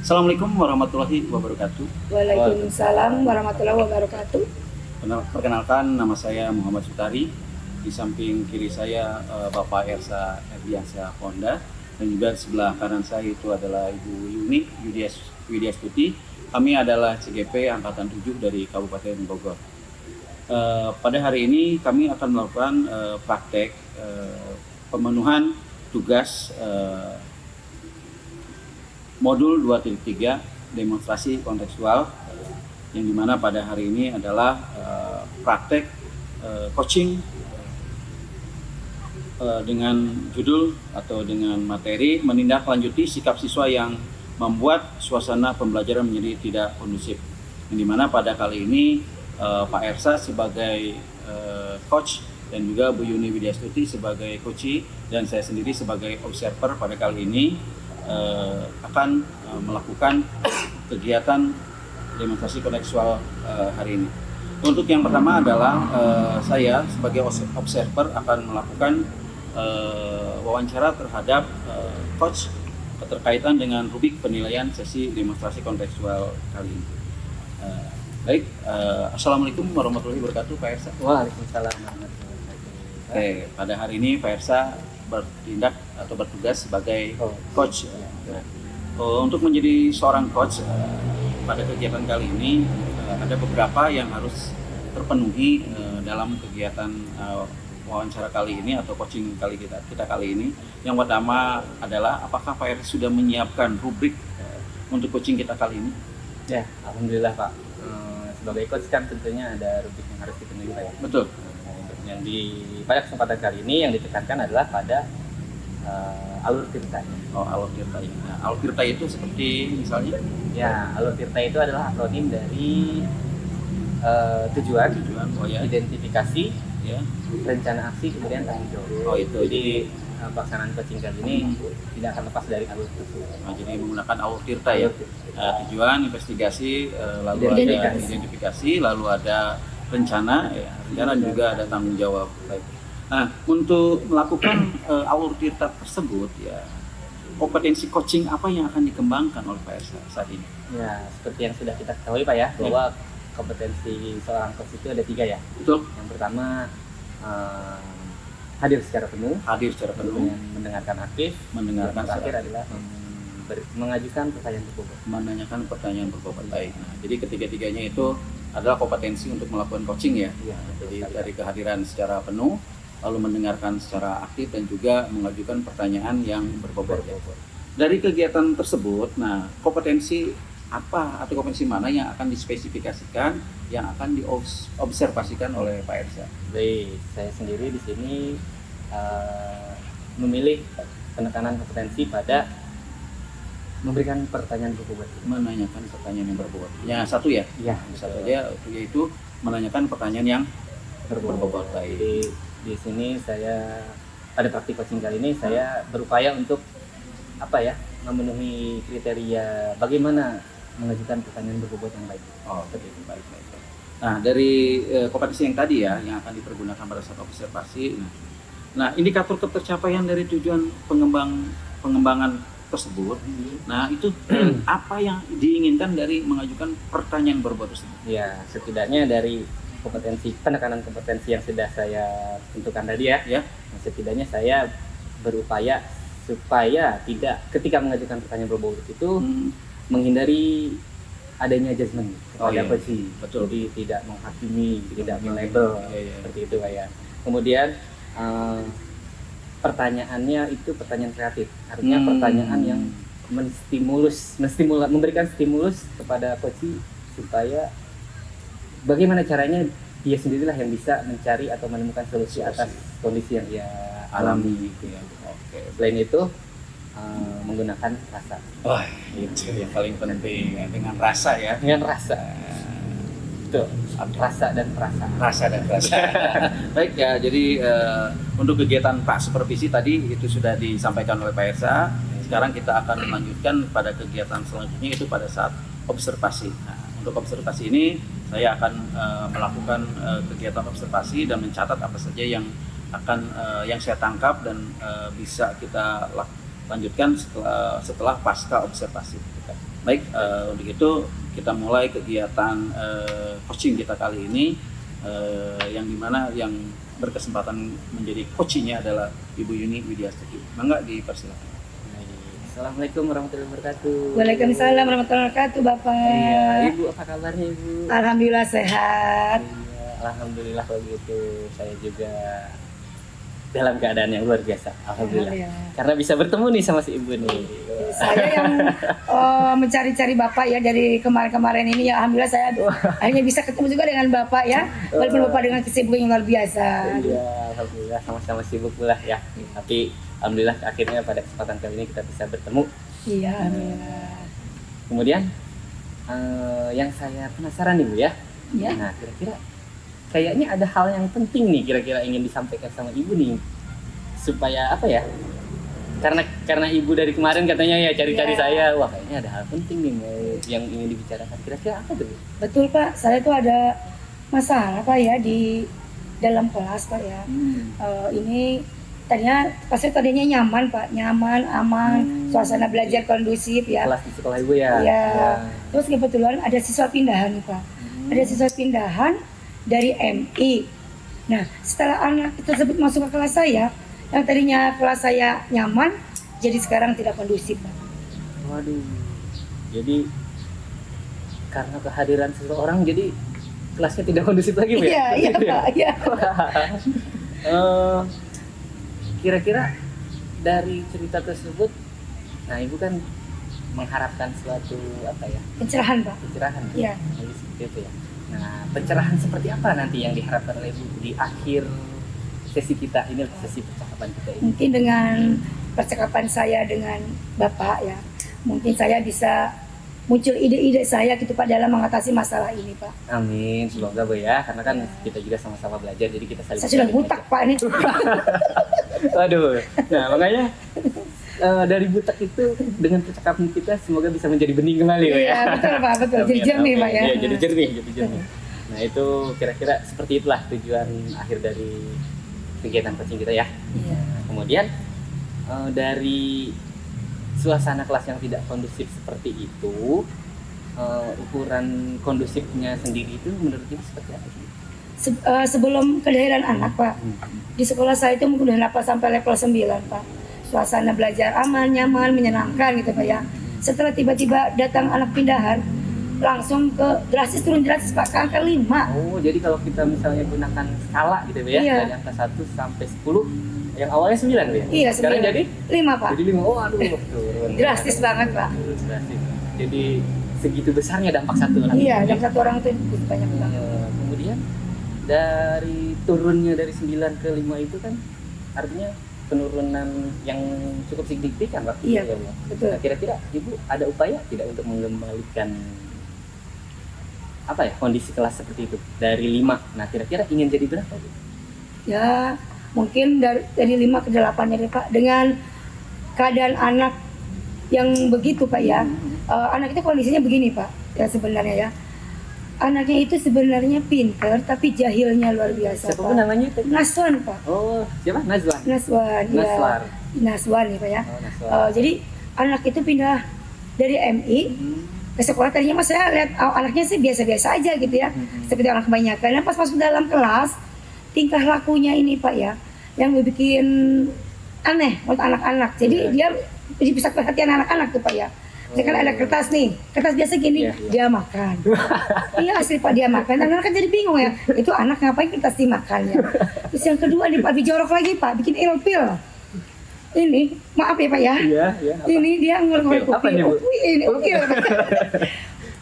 Assalamualaikum warahmatullahi wabarakatuh. Waalaikumsalam warahmatullahi wabarakatuh. Perkenalkan, nama saya Muhammad Sutari. Di samping kiri saya Bapak Ersa Erdiansyah Honda, dan juga di sebelah kanan saya itu adalah Ibu Yuni Widyastuti. Kami adalah CGP Angkatan 7 dari Kabupaten Bogor. Pada hari ini kami akan melakukan praktek pemenuhan tugas modul 2.3 demonstrasi kontekstual, yang dimana pada hari ini adalah praktek coaching dengan judul atau dengan materi menindaklanjuti sikap siswa yang membuat suasana pembelajaran menjadi tidak kondusif. Yang dimana pada kali ini Pak Ersa sebagai coach dan juga Bu Yuni Widyastuti sebagai coachee dan saya sendiri sebagai observer pada kali ini akan melakukan kegiatan demonstrasi kontekstual hari ini. Untuk yang pertama adalah saya sebagai observer akan melakukan wawancara terhadap coach keterkaitan dengan rubrik penilaian sesi demonstrasi kontekstual kali ini. Baik, Assalamualaikum warahmatullahi wabarakatuh, Pak Ersa. Waalaikumsalam warahmatullahi wabarakatuh. Oke, pada hari ini Pak Ersa bertindak atau bertugas sebagai coach. Untuk menjadi seorang coach pada kegiatan kali ini ada beberapa yang harus terpenuhi dalam kegiatan wawancara kali ini atau coaching kita kali ini. Yang pertama adalah apakah Pak Ersa sudah menyiapkan rubrik untuk coaching kita kali ini? Ya, alhamdulillah Pak. Sebagai coach kan tentunya ada rubrik yang harus dipenuhi Pak ya. Betul. Yang pada kesempatan kali ini yang ditekankan adalah pada alur tirta. Oh, alur tirta. Nah, alur tirta itu seperti misalnya? Ya, alur tirta itu adalah akronim dari tujuan, Oh ya. identifikasi, Ya. rencana aksi, kemudian tanggung jawab. Oh itu. Jadi pelaksanaan coaching kali ini tidak akan lepas dari alur tersebut. Nah, jadi menggunakan alur tirta ya. Tujuan, investigasi, lalu ada identifikasi, lalu ada rencana, ya, rencana juga ada tanggung jawab. Baik. Nah, untuk melakukan alur tirta tersebut, ya, kompetensi coaching apa yang akan dikembangkan oleh Pak Ersa saat ini? Ya, seperti yang sudah kita ketahui Pak ya, bahwa kompetensi seorang coach itu ada 3 ya. Betul. Yang pertama hadir secara penuh, Hadir secara penuh, kemudian mendengarkan aktif, mendengarkan yang terakhir secara- adalah mengajukan pertanyaan berbobot. menanyakan pertanyaan berbobot. Baik. Nah, jadi ketiga-tiganya itu adalah kompetensi untuk melakukan coaching ya. Iya, Jadi dari kehadiran secara penuh, lalu mendengarkan secara aktif dan juga mengajukan pertanyaan yang berbobot. Ya. Dari kegiatan tersebut, nah kompetensi apa atau kompetensi mana yang akan dispesifikasikan, yang akan diobservasikan oleh Pak Ersa? Baik, saya sendiri di sini memilih penekanan kompetensi pada memberikan pertanyaan berbobot. Menanyakan pertanyaan yang berbobot. Yang satu ya? Iya, Satu aja, yaitu menanyakan pertanyaan yang berbobot. Baik. Jadi di sini saya pada praktik coaching kali ini saya berupaya untuk memenuhi kriteria bagaimana mengajukan pertanyaan berbobot yang baik. Oh, seperti itu. Baik. Nah, dari kompetensi yang tadi ya, yang akan dipergunakan pada saat observasi. Nah, indikator ketercapaian dari tujuan pengembangan tersebut. Nah, itu apa yang diinginkan dari mengajukan pertanyaan berbobot tersebut? Ya, setidaknya dari penekanan kompetensi yang sudah saya tentukan tadi ya. Nah, setidaknya saya berupaya supaya tidak ketika mengajukan pertanyaan berbobot itu menghindari adanya judgement kepada coaching. Betul. Jadi tidak menghakimi, tidak melabel seperti itu Pak ya. Kemudian pertanyaannya itu pertanyaan kreatif. Artinya pertanyaan yang memberikan stimulus kepada coaching supaya bagaimana caranya dia sendirilah yang bisa mencari atau menemukan solusi atas kondisi yang dia alami. Oke. Selain itu menggunakan rasa. Wah, itu yang paling penting dengan rasa ya. Dengan rasa. Betul. Rasa dan perasa. Rasa dan rasa. Baik ya, jadi untuk kegiatan Pak Supervisi tadi itu sudah disampaikan oleh Pak Ersa. Sekarang kita akan melanjutkan pada kegiatan selanjutnya itu pada saat observasi. Nah, untuk observasi ini saya akan melakukan kegiatan observasi dan mencatat apa saja yang yang saya tangkap dan bisa kita lanjutkan setelah pasca observasi. Baik, untuk itu kita mulai kegiatan coaching kita kali ini, yang dimana yang berkesempatan menjadi coachingnya adalah Ibu Yuni Widiastuti. Mangga dipersilakan. Assalamualaikum warahmatullahi wabarakatuh. Waalaikumsalam warahmatullahi wabarakatuh, Bapak. Iya, Ibu apa kabarnya Ibu? Alhamdulillah sehat. Iya, alhamdulillah kalau gitu. Saya juga dalam keadaan yang luar biasa. Alhamdulillah. Karena bisa bertemu nih sama si Ibu nih. Saya yang mencari-cari Bapak ya dari kemarin-kemarin ini ya, alhamdulillah saya akhirnya bisa ketemu juga dengan Bapak ya. Walaupun Bapak dengan kesibukan yang luar biasa. Iya, alhamdulillah sama-sama sibuk pula ya. Tapi alhamdulillah akhirnya pada kesempatan kali ini kita bisa bertemu. Iya, alhamdulillah. Kemudian yang saya penasaran nih Bu ya. Ya. Nah, kira-kira kayaknya ada hal yang penting nih kira-kira ingin disampaikan sama Ibu nih. Supaya apa ya? Karena Ibu dari kemarin katanya ya cari-cari saya, wah kayaknya ada hal penting nih yang ingin dibicarakan. Kira-kira apa tuh? Betul Pak, saya tuh ada masalah Pak ya di dalam kelas Pak ya. Ini tadinya nyaman Pak, nyaman, aman, suasana belajar kondusif ya. Kelas di sekolah Ibu ya? Iya. Terus kebetulan ada siswa pindahan nih Pak. Ada siswa pindahan dari MI. Nah, setelah anak tersebut masuk ke kelas saya, yang tadinya kelas saya nyaman, jadi sekarang tidak kondusif Pak. Waduh. Jadi karena kehadiran seseorang jadi kelasnya tidak kondusif lagi Bu ya? Iya Pak, iya. Kira-kira dari cerita tersebut, nah Ibu kan mengharapkan suatu apa ya? Pencerahan Pak. Pencerahan. Iya. Jadi seperti itu ya. Nah, pencerahan seperti apa nanti yang diharapkan oleh Ibu di akhir sesi kita ini, sesi percakapan kita ini? Mungkin dengan percakapan saya dengan Bapak ya, mungkin saya bisa muncul ide-ide saya gitu Pak dalam mengatasi masalah ini Pak. Amin, semoga Bu ya, karena kan kita juga sama-sama belajar, jadi kita saling. Saya sudah butak Pak ini. Waduh, nah makanya dari butak itu dengan percakapan kita semoga bisa menjadi bening kembali Bu ya. Iya betul Pak, betul. Jadi jernih Pak ya. Iya, jadi jernih. Nah itu kira-kira seperti itulah tujuan akhir dari kegiatan coaching kita ya. Iya. Kemudian dari suasana kelas yang tidak kondusif seperti itu, ukuran kondusifnya sendiri itu menurut Ibu seperti apa sih? Sebelum kelahiran anak Pak, di sekolah saya itu mungkin udah sampai level 9 Pak. Suasana belajar aman, nyaman, menyenangkan gitu Pak ya. Setelah tiba-tiba datang anak pindahan, langsung turun drastis Pak ke angka 5. Oh, jadi kalau kita misalnya gunakan skala gitu ya, Iya. dari angka 1 sampai 10, yang awalnya 9 Bu ya? Iya, Sekarang 9. jadi 5 Pak. Jadi 5. Oh, aduh, turun. Drastis banget Pak. Drastis. Jadi segitu besarnya dampak satu orang. Iya, dan satu orang itu banyak banget. Kemudian dari turunnya dari 9 ke 5 itu kan artinya penurunan yang cukup signifikan Pak. Iya, Ya, Bu. betul. Nah, kira-kira Ibu ada upaya tidak untuk mengembalikan apa ya kondisi kelas seperti itu dari 5? Nah, kira-kira ingin jadi berapa Bu? Ya, mungkin dari 5 ke 8 ya Pak. Dengan keadaan anak yang begitu Pak ya. Anak itu kondisinya begini Pak. Ya sebenarnya ya. Anaknya itu sebenarnya pintar tapi jahilnya luar biasa Siapa Pak. Bu namanya itu? Naswan Pak. Oh, siapa? Nazwan. Naswan. Naswar. Ya. Naswan nih Pak ya. Oh, Naswar. Jadi anak itu pindah dari MI ke sekolah. Tadinya mas saya lihat anaknya sih biasa-biasa aja gitu ya. Seperti orang kebanyakan. Dan pas masuk dalam kelas, tingkah lakunya ini Pak ya, yang bikin aneh untuk anak-anak. Jadi dia jadi bisa perhatian anak-anak tuh Pak ya. Misalkan ada kertas nih, kertas biasa gini, dia makan. Iya asli Pak, dia makan. Dan anak kan jadi bingung ya, itu anak ngapain kertas dimakan ya. Terus yang kedua nih Pak, dijorok lagi Pak, bikin ilpil. Ini, maaf ya Pak ya. Iya, iya. Ini dia ngorek Apa nih, Bu? ini ukil.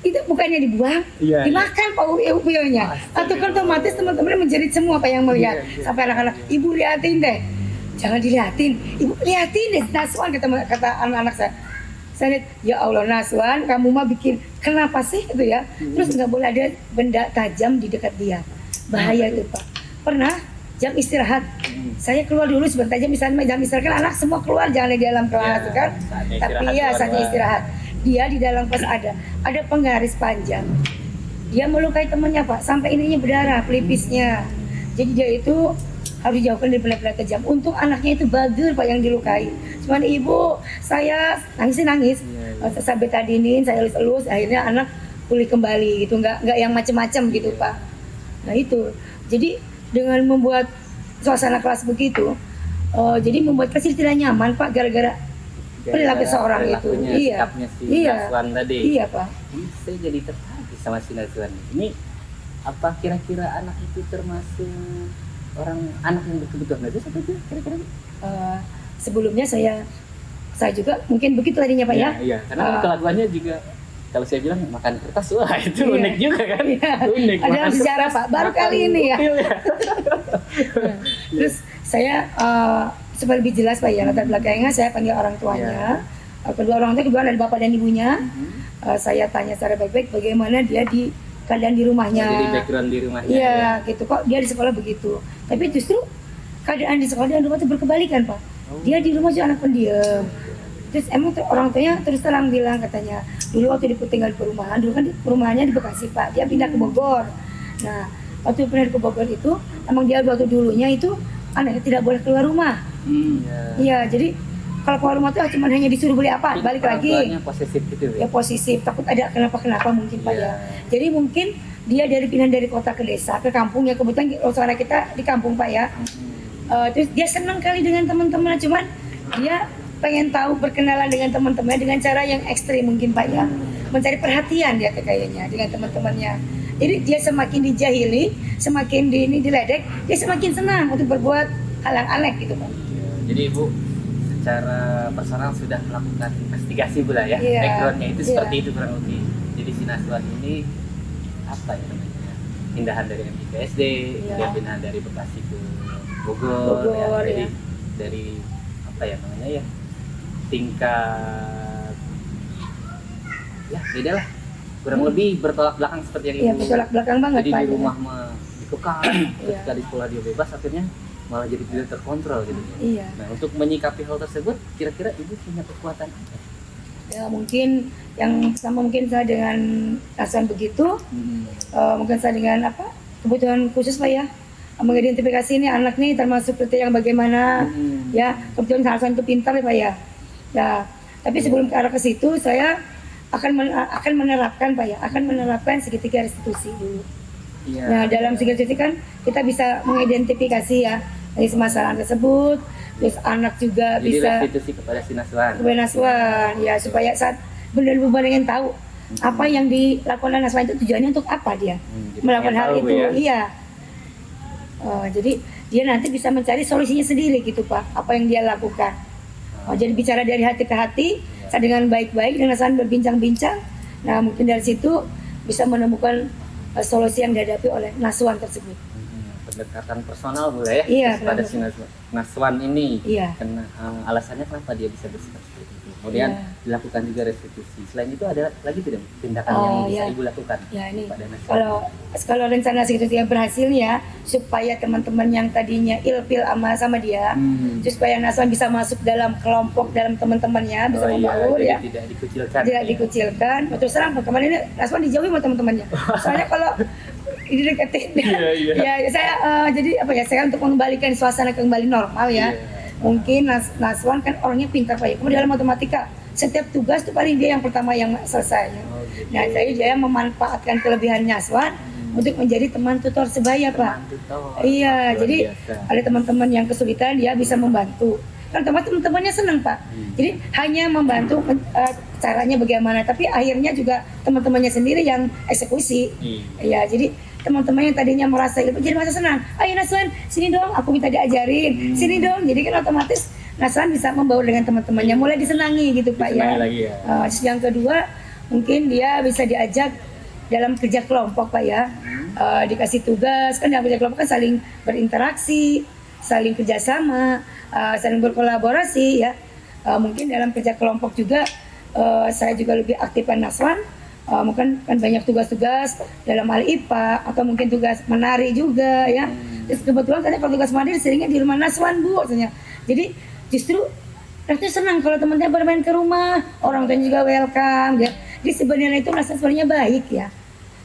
Itu bukannya dibuang, Iya, dimakan Pak upilnya. Atau kan otomatis teman-teman menjerit semua Pak yang melihat. Sampai anak-anak, ibu liatin deh. Jangan diliatin, ibu liatin deh. Naswan kata anak-anak saya. Saya lihat, ya Allah Naswan, kamu mah bikin, kenapa sih itu ya? Terus nggak boleh ada benda tajam di dekat dia. Bahaya itu Pak. Pernah jam istirahat, saya keluar dulu sebentar aja, misalnya jam istirahat kan anak semua keluar, jangan di dalam kelas kan. Tapi ya saatnya istirahat, dia di dalam kelas ada penggaris panjang. Dia melukai temannya Pak, sampai ininya berdarah, pelipisnya. Jadi dia itu harus dijauhkan dari benda-benda tajam. Untung anaknya itu bager Pak yang dilukai. cuman ibu saya nangis. Saya betadinin, saya elus-elus, akhirnya anak pulih kembali gitu, nggak yang macem-macem gitu Pak. Nah itu, jadi dengan membuat suasana kelas begitu, jadi membuat kelas tidak nyaman Pak, gara-gara perilaku seorang itu. Iya, sikapnya si iya, Naswan tadi. iya Pak. Ini saya jadi tertarik sama si Naswan. Ini apa kira-kira anak itu termasuk anak yang berkebutuhan khusus atau tidak kira-kira? Sebelumnya saya juga mungkin begitu tadinya Pak ya. Iya, karena kelakuannya juga kalau saya bilang makan kertas, wah itu Iya. unik juga kan? Iya. Unik. Ada makan sejarah kertas, Pak, baru makan kali ini ya. kutil Terus saya supaya lebih jelas Pak ya, latar belakangnya saya panggil orang tuanya. Kedua orang tua, kedua dari bapak dan ibunya. Saya tanya secara baik-baik bagaimana dia di keadaan di rumahnya. Jadi background di rumahnya. Iya, gitu kok dia di sekolah begitu. Tapi justru keadaan di sekolah dan rumah itu berkebalikan Pak. Dia di rumah juga anak pendiam. Terus emang orang tuanya terus terang bilang katanya, dulu waktu dia tinggal di perumahan, dulu kan perumahannya di Bekasi Pak, dia pindah ke Bogor. Nah, waktu pindah ke Bogor itu, emang dia waktu dulunya itu anaknya tidak boleh keluar rumah. Iya, jadi kalau keluar rumah tuh cuma hanya disuruh beli apa, balik lagi. Tuanya posesif gitu Ya posesif, takut ada kenapa mungkin Pak ya. Jadi mungkin dia pindah dari kota ke desa, ke kampung ya, kebetulan saudara kita di kampung Pak ya. Terus dia senang kali dengan teman-teman, cuman dia pengen tahu berkenalan dengan teman-temannya dengan cara yang ekstrim mungkin Pak ya, mencari perhatian dia kayaknya dengan teman-temannya. Jadi dia semakin dijahili, semakin diledek, dia semakin senang untuk berbuat hal yang aneh gitu Pak. Jadi Ibu secara personal sudah melakukan investigasi pula ya, Iya. backgroundnya itu Iya. seperti itu kurang lebih. Jadi si Naswan ini apa ya namanya, pindahan dari MI ke SD, Iya. dia pindahan dari Bekasi ke Bogor, Bogor, ya. Jadi ya. dari apa ya namanya ya, tingkat ya beda lah, kurang lebih bertolak belakang seperti yang Iya, Ibu. bertolak belakang banget Jadi Pak. di ya. rumah mah dikekang, Iya. ketika di sekolah dia bebas, akhirnya malah jadi tidak terkontrol gitu. Iya. Nah, untuk menyikapi hal tersebut, kira-kira Ibu punya kekuatan apa? Ya mungkin yang pertama mungkin saya dengan Naswan begitu, mungkin saya dengan kebutuhan khusus Pak ya, mengidentifikasi ini anak nih termasuk seperti yang bagaimana ya, kebetulan Naswan itu pintar ya Pak ya. Ya, tapi sebelum ke arah ke situ saya akan menerapkan Pak ya, akan menerapkan segitiga restitusi dulu. Iya. Nah, dalam segitiga restitusi kan kita bisa mengidentifikasi ya dari permasalahan tersebut, terus anak juga Jadi bisa restitusi kepada si Naswan. Naswan ya, supaya saat benar-benar ingin tahu apa yang dilakukan Naswan itu tujuannya untuk apa dia Jadi melakukan pengen hal tahu itu ya. iya. Jadi dia nanti bisa mencari solusinya sendiri gitu Pak, apa yang dia lakukan. Jadi bicara dari hati ke hati, saya dengan baik-baik dengan Naswan berbincang-bincang. Nah mungkin dari situ bisa menemukan solusi yang dihadapi oleh Naswan tersebut. Pendekatan personal boleh ya, Iya, kepada si Naswan ini. Iya. Karena alasannya kenapa dia bisa bersikap seperti itu. Kemudian Iya. dilakukan juga restitusi. Selain itu ada lagi tidak tindakan yang bisa iya. Ibu lakukan Ya ini kepada Naswan? kalau rencana segitiga berhasil ya, supaya teman-teman yang tadinya ilfil sama dia, terus supaya Naswan bisa masuk dalam kelompok, dalam teman-temannya, bisa membaur jadi ya, tidak dikucilkan. tidak dikucilkan. Terus terang kemarin ini Naswan dijauhi sama teman-temannya. Soalnya kalau dideketin, ya saya jadi saya untuk mengembalikan suasana kembali normal ya. Mungkin Naswan kan orangnya pintar Pak ya. Kemudian dalam matematika setiap tugas tuh paling dia yang pertama yang selesai. Nah, jadi dia memanfaatkan kelebihan Naswan untuk menjadi teman tutor sebaya Pak. Iya, Luar jadi biasa. ada teman-teman yang kesulitan dia bisa membantu. Kan teman-temannya senang Pak. Jadi hanya membantu caranya bagaimana, tapi akhirnya juga teman-temannya sendiri yang eksekusi. Iya, jadi teman-teman yang tadinya merasa ilmu jadi merasa senang. Ayo Naswan, sini dong, aku minta diajarin. Sini dong. Jadi kan otomatis Naswan bisa membaur dengan teman-temannya, mulai disenangi gitu Pak ya. Disenangi lagi ya. Terus yang kedua, mungkin dia bisa diajak dalam kerja kelompok Pak ya. Dikasih tugas, kan dalam kerja kelompok kan saling berinteraksi, saling kerjasama, saling berkolaborasi ya. Mungkin dalam kerja kelompok juga saya juga lebih aktifkan Naswan. Mungkin kan banyak tugas-tugas dalam hal IPA atau mungkin tugas menari juga ya. Terus kebetulan tadi kalau tugas menari seringnya di rumah Naswan Bu katanya. Jadi justru rasanya senang kalau teman-teman bermain ke rumah, orang tuanya juga welcome ya. Jadi sebenarnya itu Naswan sebenarnya baik ya.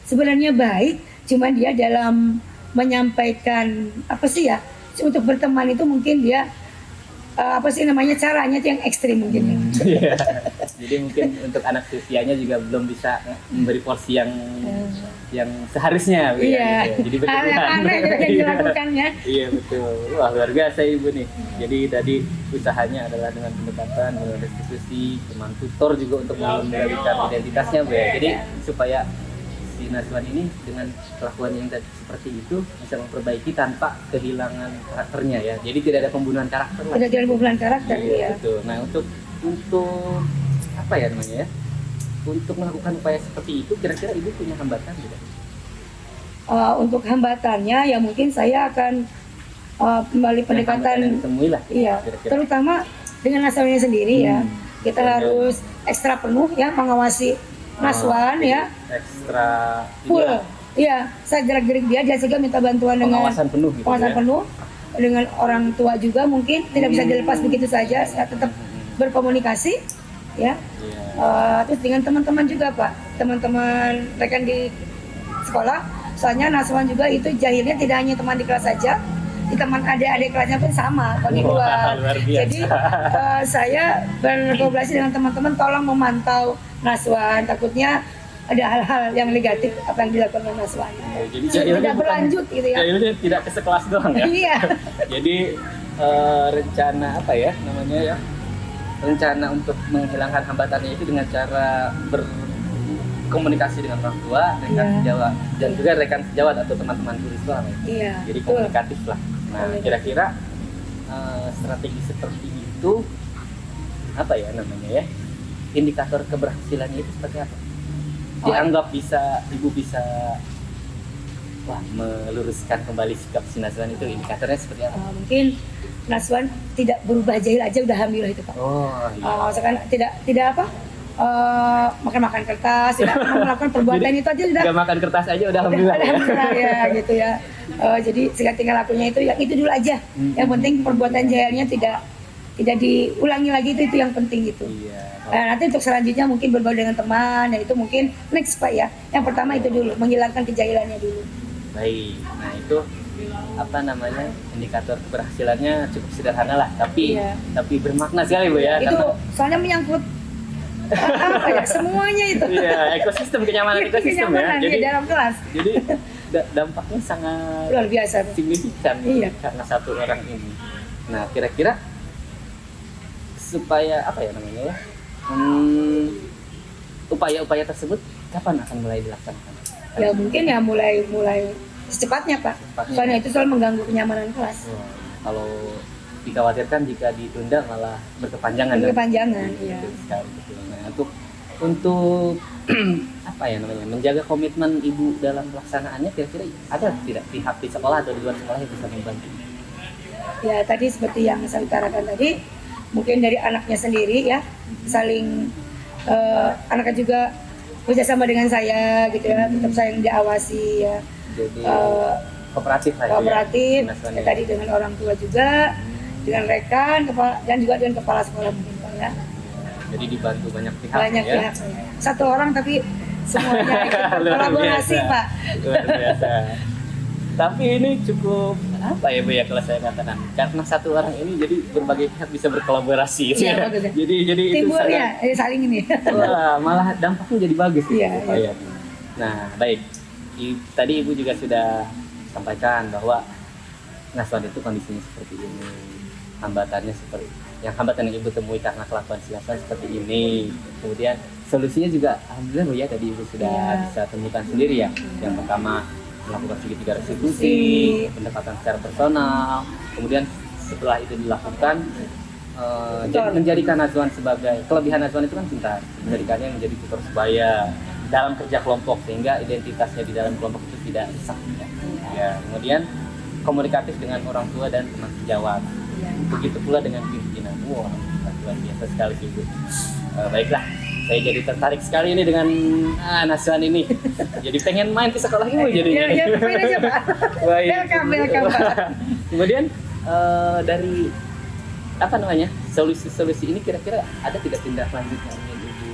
Sebenarnya baik, cuma dia dalam menyampaikan apa sih ya, untuk berteman itu mungkin dia apa sih namanya, caranya itu yang ekstrim mungkin ya. Iya. Jadi mungkin untuk anak usianya juga belum bisa memberi porsi yang seharusnya. Iya. Gitu. Jadi Hal yang aneh gitu yang Iya. dilakukannya. Iya betul. Wah luar biasa ibu nih. Jadi tadi usahanya adalah dengan pendekatan, dengan restitusi, teman tutor juga untuk mengembalikan identitasnya Bu ya. Jadi supaya si Nazwan ini dengan kelakuan yang tadi seperti itu bisa memperbaiki tanpa kehilangan karakternya ya. Jadi tidak ada pembunuhan karakter lah. Ada jalan pembunuhan karakter Iya, ya. betul. Nah untuk apa ya namanya ya? Untuk melakukan upaya seperti itu kira-kira ibu punya hambatan tidak? Untuk hambatannya ya mungkin saya akan kembali pendekatan, yang temui lah. iya, Kira-kira. terutama dengan Naswannya sendiri ya. Kita Betul. harus ekstra penuh ya mengawasi Naswan ya, Ekstra full. Iya, saya gerak-gerik dia juga minta bantuan dengan pengawasan penuh gitu pengawasan ya. penuh dengan orang tua juga, mungkin tidak bisa dilepas begitu saja. Saya tetap berkomunikasi ya. Iya. Terus dengan teman-teman juga Pak, teman-teman rekan di sekolah. Soalnya Naswan juga itu jahilnya tidak hanya teman di kelas saja, di teman adik-adik kelasnya pun sama kalau di luar. Luar biasa. Jadi saya berkolaborasi dengan teman-teman, tolong memantau Naswan, takutnya ada hal-hal yang negatif apa yang dilakukan oleh Naswan. Jadi Tidak berlanjut gitu ya. Jahilnya tidak ke sekelas doang ya. Iya. Jadi rencana apa ya namanya ya? Rencana untuk menghilangkan hambatannya itu dengan cara berkomunikasi dengan orang tua, rekan Iya. sejawat dan juga rekan sejawat atau teman-teman guru sekolah ya. Iya. Jadi betul. komunikatif lah. Nah, Komunikatif. kira-kira strategi seperti itu apa ya namanya ya? Indikator keberhasilannya itu seperti apa? Dianggap ibu bisa meluruskan kembali sikap si Nazwan itu indikatornya seperti apa? Mungkin Naswan tidak berubah jahil aja udah alhamdulillah itu Pak. Oh iya. Misalkan tidak apa makan kertas, tidak melakukan perbuatan itu aja udah Gak makan kertas aja udah alhamdulillah ya. alhamdulillah ya gitu ya. Jadi tinggal lakunya itu yang itu dulu aja. Yang penting perbuatan jahilnya tidak diulangi lagi, itu yang penting gitu. Iya. Nanti untuk selanjutnya mungkin bergaul dengan teman, dan itu mungkin next Pak ya. Yang pertama itu dulu, menghilangkan kejahilannya dulu. Baik. Nah, itu apa namanya? Indikator keberhasilannya cukup sederhana lah, tapi Iya. bermakna sekali Bu ya. Itu soalnya menyangkut apa ya, semuanya itu. Iya, ekosistem kenyamanan ekosistem ya. Kenyamanan Jadi di dalam kelas. jadi dampaknya sangat Luar biasa. signifikan Iya. karena satu orang ini. Nah, kira-kira supaya apa ya namanya ya? Upaya-upaya tersebut kapan akan mulai dilaksanakan? Ya mungkin ya mulai secepatnya Pak. Secepatnya. Soalnya itu selalu mengganggu kenyamanan kelas. Wah, kalau dikhawatirkan jika ditunda malah berkepanjangan. Berkepanjangan, Betul iya. sekali, betul. Nah, untuk apa ya namanya menjaga komitmen ibu dalam pelaksanaannya kira-kira ada tidak pihak di sekolah atau di luar sekolah yang bisa membantu? Ya tadi seperti yang saya utarakan tadi, mungkin dari anaknya sendiri ya, saling anaknya juga bekerjasama dengan saya gitu ya, tetap saya yang diawasi ya. Jadi Eh, kooperatif lah itu kooperatif, ya, Mas ya, tadi dengan orang tua juga, dengan rekan, dan juga dengan kepala sekolah mungkin Pak ya. Jadi dibantu banyak pihak Banyak ya. pihak. Satu orang tapi semuanya ikut Luar kolaborasi biasa. Pak. Luar biasa. Tapi ini cukup apa ya Bu ya kalau saya katakan, karena satu orang ini jadi berbagai pihak bisa berkolaborasi gitu Iya, ya. bagus ya. Jadi itu Timbul sangat ya, saling ini. wah, malah dampaknya jadi bagus Iya, upaya. Nah, baik. Tadi Ibu juga sudah sampaikan bahwa Naswan itu kondisinya seperti ini, hambatannya seperti hambatan yang Ibu temui karena kelakuan si Naswan seperti ini. Kemudian solusinya juga alhamdulillah Bu ya tadi Ibu sudah Iya. bisa temukan sendiri ya. Yang pertama melakukan segitiga restitusi, pendekatan secara personal. Kemudian setelah itu dilakukan menjadikan Nazwan sebagai kelebihan Nazwan itu kan pintar, menjadikannya menjadi tutor sebaya dalam kerja kelompok sehingga identitasnya di dalam kelompok itu tidak rusak ya. Kemudian komunikatif dengan orang tua dan teman sejawat, begitu pula dengan pimpinan. Wah, luar biasa sekali Ibu. Baiklah, saya jadi tertarik sekali ini dengan Nazwan ini. Jadi pengen main ke sekolah Ibu jadi. Ya, main aja Pak. Baik. Welcome Pak. Kemudian dari apa namanya solusi-solusi ini kira-kira ada tidak tindak lanjut yang ingin Ibu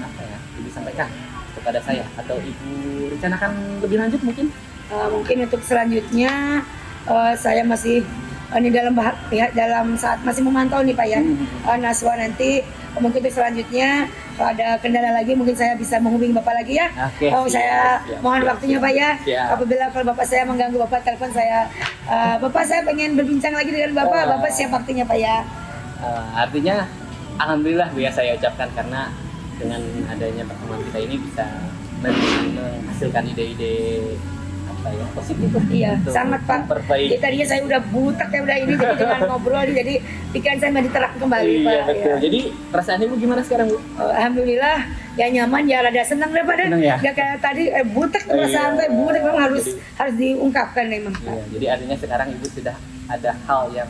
apa ya Ibu sampaikan kepada saya atau Ibu rencanakan lebih lanjut mungkin? Mungkin untuk selanjutnya saya masih ini dalam saat masih memantau nih Pak ya. Naswa nanti mungkin untuk selanjutnya kalau ada kendala lagi mungkin saya bisa menghubungi Bapak lagi ya. Oke, Saya siap, mohon siap, waktunya siap. Pak ya. Siap. Apabila kalau Bapak saya mengganggu Bapak telepon saya, Bapak saya pengen berbincang lagi dengan Bapak siap waktunya Pak ya. Artinya alhamdulillah Bu ya saya ucapkan, karena dengan adanya pertemuan kita ini bisa menghasilkan ide-ide apa ya positif lah Iya, untuk sangat Pak. memperbaiki. Jadi tadinya saya udah butek ya udah ini jadi dengan ngobrol ini jadi pikiran saya menjadi terang kembali Pak. Iya betul. Ya. Jadi perasaan Ibu gimana sekarang Bu? Alhamdulillah ya nyaman ya rada senang deh pada Senang ya? Gak kayak tadi butek perasaan Iya. saya butek memang harus diungkapkan memang Pak. Iya, jadi artinya sekarang Ibu sudah ada hal yang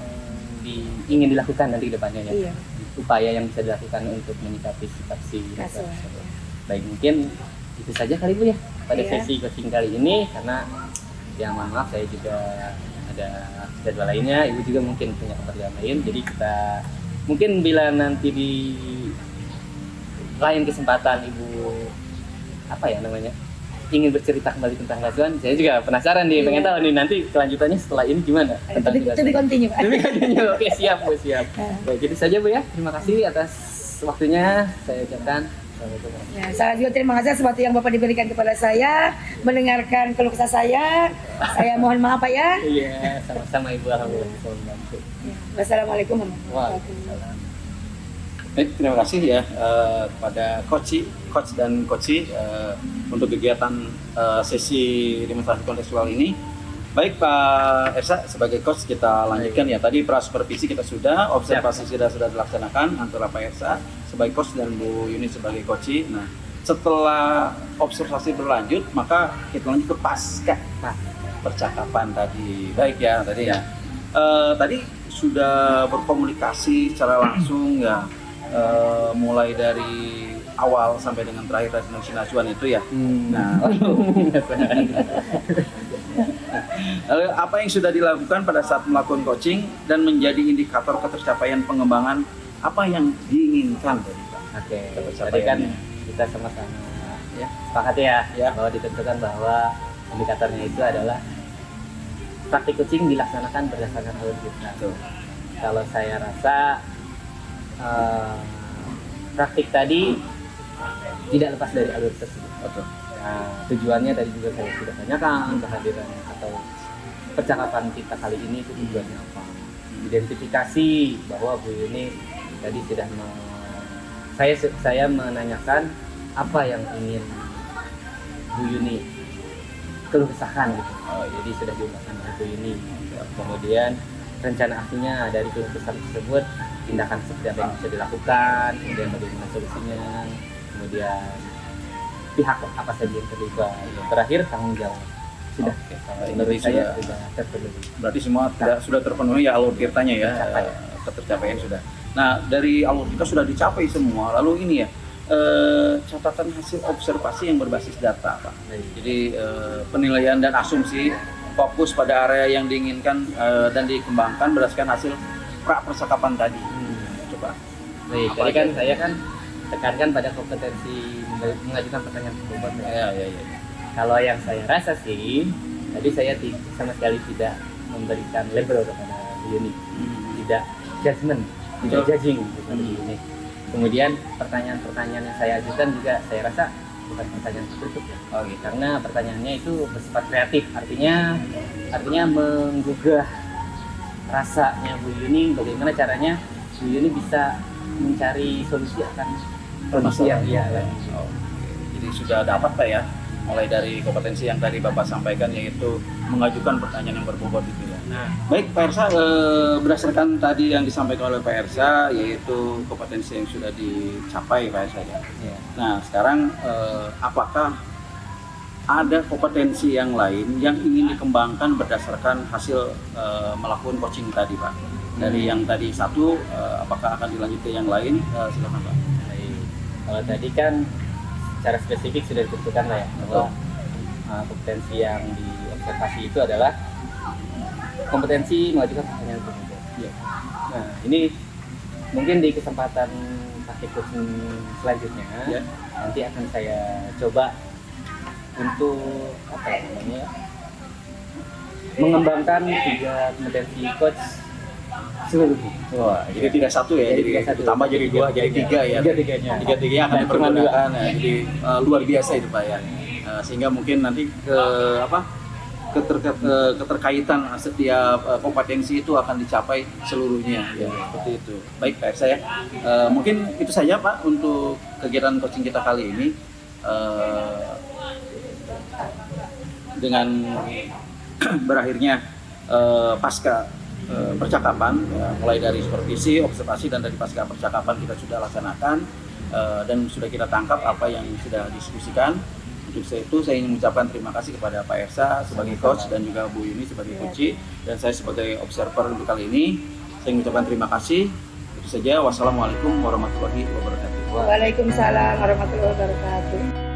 ingin dilakukan nanti ke depannya ya. Iya. Upaya yang bisa dilakukan untuk menyikapi sikap si Naswa. Baik, mungkin itu saja kali Bu ya pada Iya. sesi coaching kali ini, karena yang maaf saya juga ada jadwal lainnya, Ibu juga mungkin punya pekerjaan lain, jadi kita mungkin bila nanti di lain kesempatan Ibu apa ya namanya ingin bercerita kembali tentang Naswan, saya juga penasaran nih, pengen tahu nih nanti kelanjutannya setelah ini gimana tentang Tapi continue Pak. Tapi katanya oke, siap Bu, siap. Baik, gitu saja Bu ya. Terima kasih atas waktunya. Saya ucapkan assalamualaikum. Ya, saya juga terima kasih atas waktu yang Bapak diberikan kepada saya mendengarkan keluh kesah saya. Saya mohon maaf Pak ya. Iya, sama-sama Ibu, alhamdulillah bisa membantu. Wassalamualaikum warahmatullahi wabarakatuh. Waalaikumsalam. Baik, terima kasih ya kepada coach dan coachi untuk kegiatan sesi demonstrasi kontekstual ini. Baik Pak Ersa, sebagai coach kita lanjutkan ya. Tadi pra-supervisi kita sudah, observasi sudah dilaksanakan antara Pak Ersa sebagai coach dan Bu Yuni sebagai coachi. Nah, setelah observasi berlanjut, maka kita lanjut ke pasca percakapan tadi. Baik ya, tadi ya. Tadi sudah berkomunikasi secara langsung ya. Mulai dari awal sampai dengan terakhir Destinasi Naswan itu ya. Nah, lalu apa yang sudah dilakukan pada saat melakukan coaching dan menjadi indikator ketercapaian pengembangan apa yang diinginkan tadi Pak? Oke, tadi kan kita sama-sama ya sepakat ya, bahwa ditentukan bahwa indikatornya itu adalah praktik coaching dilaksanakan berdasarkan alur kita. Kalau saya rasa praktik tadi tidak lepas dari alur tersebut. Nah, tujuannya tadi juga saya sudah tanyakan, kehadiran atau percakapan kita kali ini itu tujuannya apa? Identifikasi bahwa Bu Yuni tadi sudah saya menanyakan apa yang ingin Bu Yuni keluh kesahkan gitu. Jadi sudah diungkapkan oleh Bu Yuni. Kemudian rencana aksinya dari keluh kesah tersebut, tindakan seperti apa yang bisa dilakukan, kemudian bagaimana solusinya, kemudian pihak apa saja yang terlibat, terakhir tanggung jawab. Sudah, menurut saya sudah terpenuhi. Berarti semua sudah terpenuhi ya alur ceritanya ya, ketercapaian sudah. Nah, dari alur kita sudah dicapai semua, lalu ini ya catatan hasil observasi yang berbasis data Pak. Jadi penilaian dan asumsi fokus pada area yang diinginkan dan dikembangkan berdasarkan hasil percakapan tadi. Coba. Baik, tadi kan saya kan tekankan pada kompetensi mengajukan pertanyaan berbobot. Ya. Kalau yang saya rasa sih, tadi saya sama sekali tidak memberikan label kepada Bu Yuni, tidak judgement, tidak judging kepada Bu Yuni. Kemudian pertanyaan-pertanyaan yang saya ajukan juga saya rasa bukan pertanyaan tertutup ya. Karena pertanyaannya itu bersifat kreatif, artinya menggugah rasanya Bu Yuni, bagaimana caranya Bu Yuni bisa mencari solusi akan kondisi yang dia alami. Jadi sudah dapat Pak ya, mulai dari kompetensi yang tadi Bapak sampaikan yaitu mengajukan pertanyaan yang berbobot itu ya. Baik Pak Ersa, berdasarkan tadi yang disampaikan oleh Pak Ersa yaitu kompetensi yang sudah dicapai Pak Ersa ya. Nah sekarang apakah ada kompetensi yang lain yang ingin dikembangkan berdasarkan hasil melakukan coaching tadi Pak? Dari yang tadi satu, apakah akan dilanjut ke yang lain? Silakan Pak. Kalau tadi kan secara spesifik sudah ditentukan lah ya, bahwa kompetensi yang diobservasi itu adalah kompetensi mengajukan pertanyaan berbobot. Nah ini mungkin di kesempatan praktik coaching selanjutnya nanti akan saya coba untuk mengembangkan 3 kompetensi coach seluruhnya. Wah, jadi tidak satu ya, Jadi jadi tidak satu. tambah jadi dua, jadi tiga ya. Tiga-tiganya. Tiga-tiganya akan Nah, cuma dipergunakan, ya. Jadi luar biasa itu Pak ya. Sehingga mungkin nanti keterkaitan setiap kompetensi itu akan dicapai seluruhnya ya, seperti itu. Baik Pak Ersa ya. Mungkin itu saja Pak untuk kegiatan coaching kita kali ini. Dengan berakhirnya pasca percakapan, ya, mulai dari supervisi, observasi, dan dari pasca percakapan kita sudah laksanakan dan sudah kita tangkap apa yang sudah diskusikan. Untuk itu saya ingin mengucapkan terima kasih kepada Pak Ersa sebagai coach dan juga Bu Yuni sebagai coach, dan saya sebagai observer untuk kali ini. Saya mengucapkan terima kasih. Itu saja. Wassalamualaikum warahmatullahi wabarakatuh. Waalaikumsalam warahmatullahi wabarakatuh.